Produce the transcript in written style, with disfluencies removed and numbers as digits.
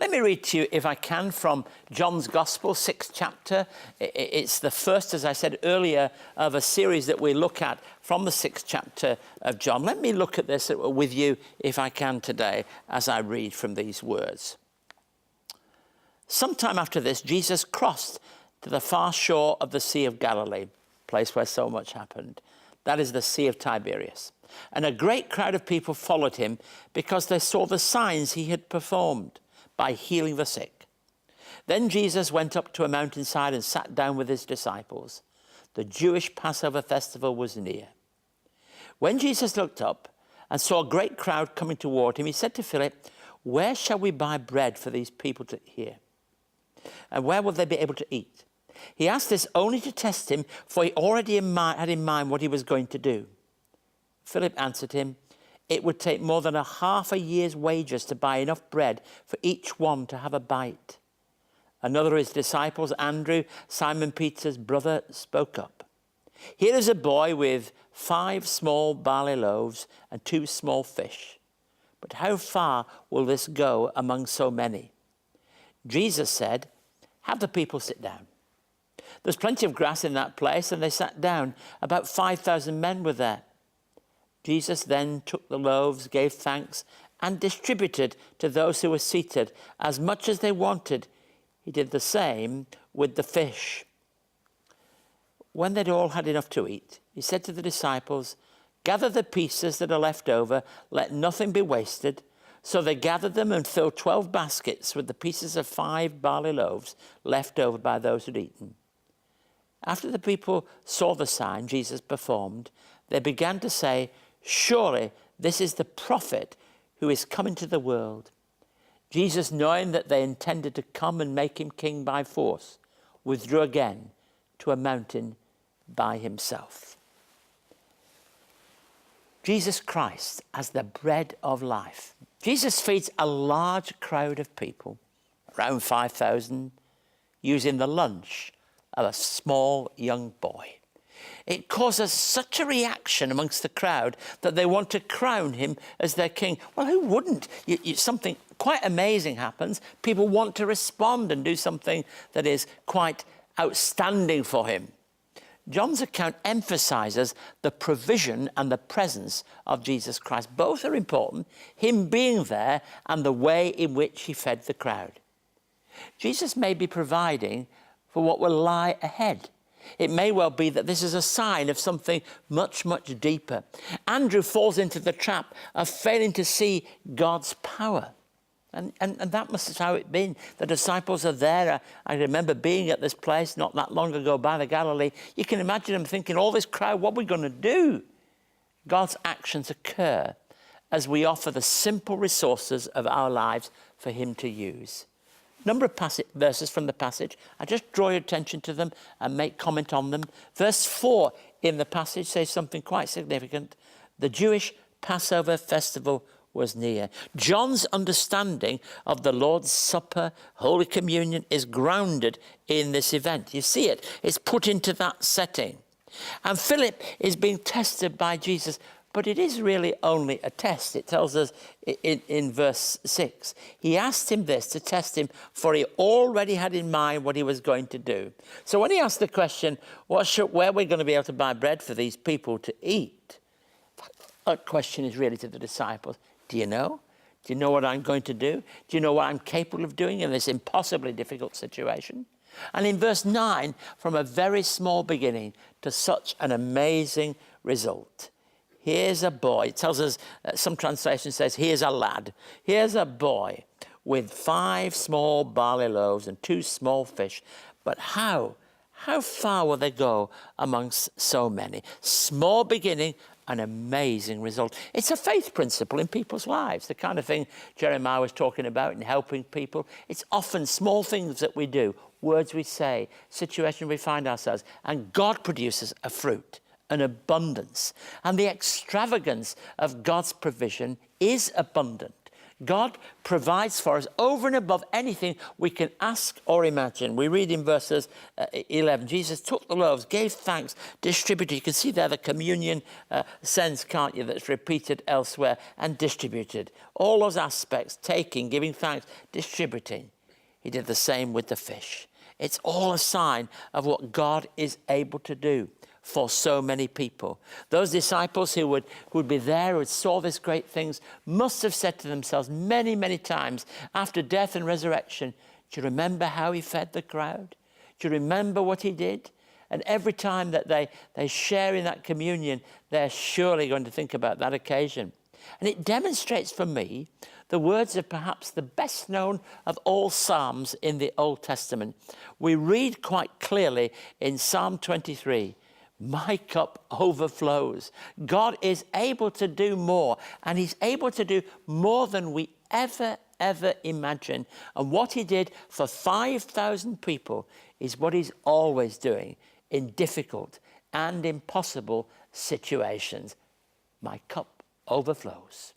Let me read to you, if I can, from John's Gospel, 6th chapter. It's the first, as I said earlier, of a series that we look at from the 6th chapter of John. Let me look at this with you, if I can, today, as I read from these words. Sometime after this, Jesus crossed to the far shore of the Sea of Galilee, place where so much happened. That is the Sea of Tiberias. And a great crowd of people followed him because they saw the signs he had performed by healing the sick. Then Jesus went up to a mountainside and sat down with his disciples. The Jewish Passover festival was near. When Jesus looked up and saw a great crowd coming toward him, he said to Philip, "Where shall we buy bread for these people to hear? And where will they be able to eat?" He asked this only to test him, for he already had in mind what he was going to do. Philip answered him, "It would take more than half a year's wages to buy enough bread for each one to have a bite." Another of his disciples, Andrew, Simon Peter's brother, spoke up. "Here is a boy with 5 small barley loaves and 2 small fish. But how far will this go among so many?" Jesus said, "Have the people sit down." There's plenty of grass in that place, and they sat down. About 5,000 men were there. Jesus then took the loaves, gave thanks, and distributed to those who were seated as much as they wanted. He did the same with the fish. When they'd all had enough to eat, he said to the disciples, "Gather the pieces that are left over, let nothing be wasted." So they gathered them and filled 12 baskets with the pieces of 5 barley loaves left over by those who'd eaten. After the people saw the sign Jesus performed, they began to say, "Surely this is the prophet who is coming to the world." Jesus, knowing that they intended to come and make him king by force, withdrew again to a mountain by himself. Jesus Christ as the bread of life. Jesus feeds a large crowd of people, around 5,000, using the lunch of a small young boy. It causes such a reaction amongst the crowd that they want to crown him as their king. Well, who wouldn't? Something quite amazing happens. People want to respond and do something that is quite outstanding for him. John's account emphasizes the provision and the presence of Jesus Christ. Both are important, him being there and the way in which he fed the crowd. Jesus may be providing for what will lie ahead. It may well be that this is a sign of something much, much deeper. Andrew falls into the trap of failing to see God's power. And that must have how it's been. The disciples are there. I remember being at this place not that long ago by the Galilee. You can imagine them thinking, all this crowd, what are we going to do? God's actions occur as we offer the simple resources of our lives for him to use. Number of verses from the passage. I just draw your attention to them and make comment on them. Verse 4 in the passage says something quite significant. The Jewish Passover festival was near. John's understanding of the Lord's Supper, Holy Communion, is grounded in this event. You see it. It's put into that setting. And Philip is being tested by Jesus. But it is really only a test. It tells us in verse 6. He asked him this to test him, for he already had in mind what he was going to do. So when he asked the question, where are we going to be able to buy bread for these people to eat? That question is really to the disciples. Do you know? Do you know what I'm going to do? Do you know what I'm capable of doing in this impossibly difficult situation? And in verse 9, from a very small beginning to such an amazing result. Here's a boy. It tells us, some translation says, here's a lad. Here's a boy with 5 small barley loaves and 2 small fish. But how far will they go amongst so many? Small beginning, an amazing result. It's a faith principle in people's lives, the kind of thing Jeremiah was talking about in helping people. It's often small things that we do, words we say, situations we find ourselves, and God produces a fruit, an abundance. And the extravagance of God's provision is abundant. God provides for us over and above anything we can ask or imagine. We read in verses 11, Jesus took the loaves, gave thanks, distributed. You can see there the communion sense, can't you, that's repeated elsewhere, and distributed. All those aspects, taking, giving thanks, distributing. He did the same with the fish. It's all a sign of what God is able to do for so many people. Those disciples who would be there, who saw these great things, must have said to themselves many, many times after death and resurrection, do you remember how he fed the crowd? Do you remember what he did? And every time that they share in that communion, they're surely going to think about that occasion. And it demonstrates for me the words of perhaps the best known of all Psalms in the Old Testament. We read quite clearly in Psalm 23, my cup overflows. God is able to do more, and he's able to do more than we ever imagine. And what he did for 5,000 people is what he's always doing in difficult and impossible situations. My cup overflows.